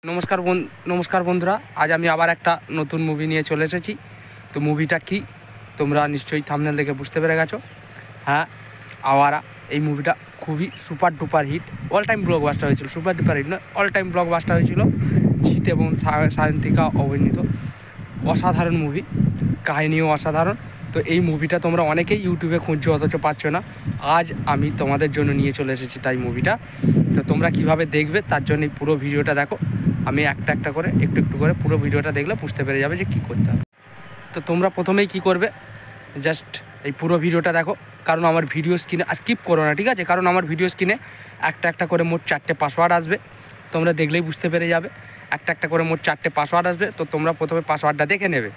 নমস্কার নমস্কার বন্ধুরা, আজ আমি আবার একটা নতুন মুভি নিয়ে চলে এসেছি। তো মুভিটা কি তোমরা নিশ্চয়ই থাম্বনেল দেখে বুঝতে পেরে গেছো। হ্যাঁ, আওয়ারা। এই মুভিটা খুবই super duper hit, all time blockbuster হয়েছিল। সুপার ডুপার হিট নয়, অল টাইম ব্লকবাস্টার হয়েছিল। জিৎ এবং সায়ন্তিকা অভিনীত অসাধারণ মুভি, কাহিনীও অসাধারণ। তো এই মুভিটা তোমরা অনেকেই ইউটিউবে খুঁজছো, অথচ পাচ্ছ না। আজ আমি তোমাদের জন্য নিয়ে চলে এসেছি তাই মুভিটা। তো তোমরা কিভাবে দেখবে তার জন্য এই পুরো ভিডিওটা দেখো। আমি একটা একটা করে একটু একটু করে পুরো ভিডিওটা দেখলে বুঝতে পেরে যাবে যে কী করতে হবে। তো তোমরা প্রথমেই কি করবে, জাস্ট এই পুরো ভিডিওটা দেখো। কারণ আমার ভিডিও স্ক্রিনে স্কিপ করো না, ঠিক আছে? কারণ আমার ভিডিও স্ক্রিনে একটা একটা করে মোট 4টে পাসওয়ার্ড আসবে। তোমরা দেখলেই বুঝতে পেরে যাবে। একটা একটা করে মোট 4টে পাসওয়ার্ড আসবে। তো তোমরা প্রথমে পাসওয়ার্ডটা দেখে নেবে।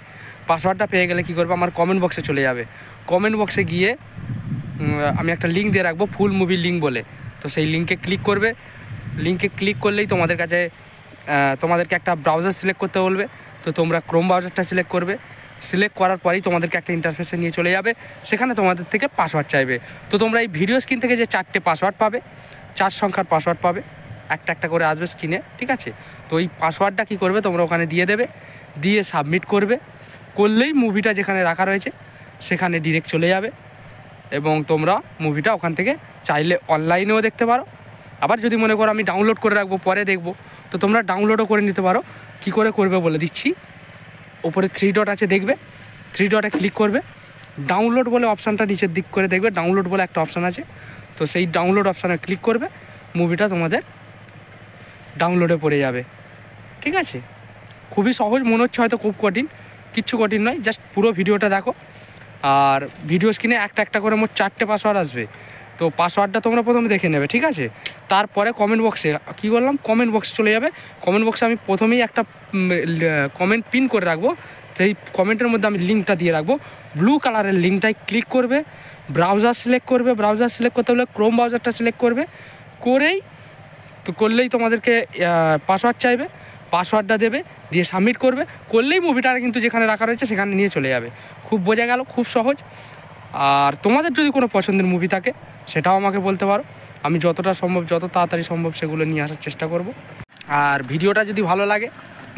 পাসওয়ার্ডটা পেয়ে গেলে কী করবে, আমার কমেন্ট বক্সে চলে যাবে। কমেন্ট বক্সে গিয়ে আমি একটা লিঙ্ক দিয়ে রাখবো, ফুল মুভির লিঙ্ক বলে। তো সেই লিঙ্কে ক্লিক করবে। লিঙ্কে ক্লিক করলেই তোমাদের কাছে তোমাদেরকে একটা ব্রাউজার সিলেক্ট করতে বলবে। তো তোমরা ক্রোম ব্রাউজারটা সিলেক্ট করবে। সিলেক্ট করার পরেই তোমাদেরকে একটা ইন্টারফেসে নিয়ে চলে যাবে, সেখানে তোমাদের থেকে পাসওয়ার্ড চাইবে। তো তোমরা এই ভিডিও স্ক্রিন থেকে যে 4টে পাসওয়ার্ড পাবে, 4 সংখ্যার পাসওয়ার্ড পাবে, একটা একটা করে আসবে স্ক্রিনে, ঠিক আছে? তো এই পাসওয়ার্ডটা কী করবে, তোমরা ওখানে দিয়ে দেবে। দিয়ে সাবমিট করবে। করলেই মুভিটা যেখানে রাখা রয়েছে সেখানে ডিরেক্ট চলে যাবে এবং তোমরা মুভিটা ওখান থেকে চাইলে অনলাইনেও দেখতে পারো। আবার যদি মনে করো আমি ডাউনলোড করে রাখবো, পরে দেখবো, তো তোমরা ডাউনলোডও করে নিতে পারো। কী করে করবে বলে দিচ্ছি। ওপরে 3 ডট আছে, দেখবে 3 ডটে ক্লিক করবে। ডাউনলোড বলে অপশানটা নিচের দিক করে দেখবে, ডাউনলোড বলে একটা অপশান আছে। তো সেই ডাউনলোড অপশানে ক্লিক করবে, মুভিটা তোমাদের ডাউনলোডে পড়ে যাবে, ঠিক আছে? খুবই সহজ, মনে হচ্ছে হয়তো খুব কঠিন, কিচ্ছু কঠিন নয়। জাস্ট পুরো ভিডিওটা দেখো। আর ভিডিও স্ক্রিনে একটা একটা করে মোট 4টে পাসওয়ার্ড আসবে। তো পাসওয়ার্ডটা তোমরা প্রথমে দেখে নেবে, ঠিক আছে? তারপরে কমেন্ট বক্সে কী করলাম, কমেন্ট বক্সে চলে যাবে। কমেন্ট বক্সে আমি প্রথমেই একটা কমেন্ট পিন করে রাখবো। সেই কমেন্টের মধ্যে আমি লিঙ্কটা দিয়ে রাখবো। ব্লু কালারের লিঙ্কটায় ক্লিক করবে, ব্রাউজার সিলেক্ট করবে। ব্রাউজার সিলেক্ট করতে হলে ক্রোম ব্রাউজারটা সিলেক্ট করবে। করলেই তোমাদেরকে পাসওয়ার্ড চাইবে, পাসওয়ার্ডটা দেবে, দিয়ে সাবমিট করবে। করলেই মুভিটা কিন্তু যেখানে রাখা রয়েছে সেখানে নিয়ে চলে যাবে। খুব বোঝা গেল, খুব সহজ। আর তোমাদের যদি কোনো পছন্দের মুভি থাকে সেটাও আমাকে বলতে পারো। আমি যতটা সম্ভব, যত তাড়াতাড়ি সম্ভব সেগুলো নিয়ে আসার চেষ্টা করব। আর ভিডিওটা যদি ভালো লাগে,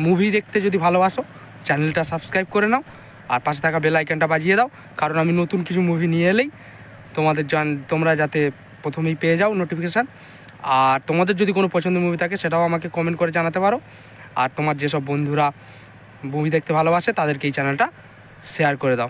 মুভি দেখতে যদি ভালোবাসো, চ্যানেলটা সাবস্ক্রাইব করে নাও আর পাশে থাকা বেল আইকনটা বাজিয়ে দাও। কারণ আমি নতুন কিছু মুভি নিয়ে এলেই তোমরা যাতে প্রথমেই পেয়ে যাও নোটিফিকেশান। আর তোমাদের যদি কোনো পছন্দের মুভি থাকে সেটাও আমাকে কমেন্ট করে জানাতে পারো। আর তোমার যেসব বন্ধুরা মুভি দেখতে ভালোবাসে তাদেরকে এই চ্যানেলটা শেয়ার করে দাও।